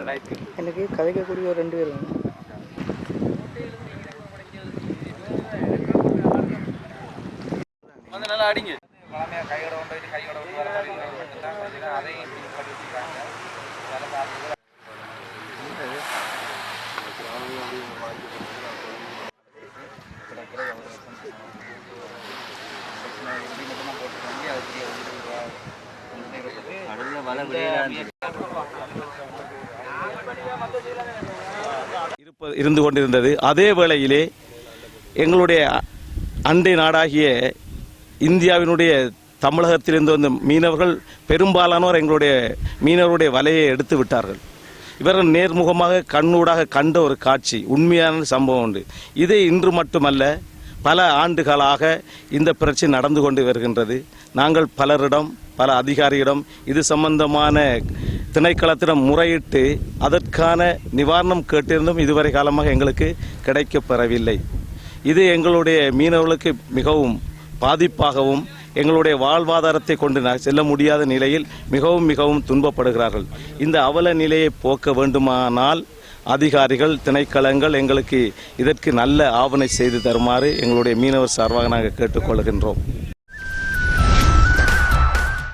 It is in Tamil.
எனக்கு கதைக்கக்கூடிய ஒரு 2 பேர் வேணும். நல்லா அடிங்க. பழமையாக கையோட கொண்டு கையோட விட்டு வர மாதிரி மட்டும்தான் அதையும் பண்ணி வச்சுருக்காங்க. இருந்து கொண்டிருந்தது. அதே வேளையிலே எங்களுடைய அண்டை நாடாகிய இந்தியாவினுடைய தமிழகத்திலிருந்து வந்த மீனவர்கள் பெரும்பாலானோர் எங்களுடைய மீனவருடைய வலையை எடுத்து விட்டார்கள். இவர்கள் நேர்முகமாக கண்ணூடாக கண்ட ஒரு காட்சி, உண்மையான சம்பவம் உண்டு. இது இன்று மட்டுமல்ல, பல ஆண்டுகளாக இந்த பிரச்சனை நடந்து கொண்டு வருகின்றது. நாங்கள் பலரிடம், பல அதிகாரியிடம் இது சம்பந்தமான திணைக்களத்திடம் முறையிட்டு அதற்கான நிவாரணம் கேட்டிருந்தும் இதுவரை காலமாக எங்களுக்கு கிடைக்கப்பெறவில்லை. இது எங்களுடைய மீனவர்களுக்கு மிகவும் பாதிப்பாகவும் எங்களுடைய வாழ்வாதாரத்தை கொண்டு செல்ல முடியாத நிலையில் மிகவும் துன்பப்படுகிறார்கள். இந்த அவல நிலையை போக்க வேண்டுமானால் அதிகாரிகள், திணைக்களங்கள் எங்களுக்கு இதற்கு நல்ல ஆவணை செய்து தருமாறு எங்களுடைய மீனவர் சார்பாக நாங்கள் கேட்டுக்கொள்கின்றோம்.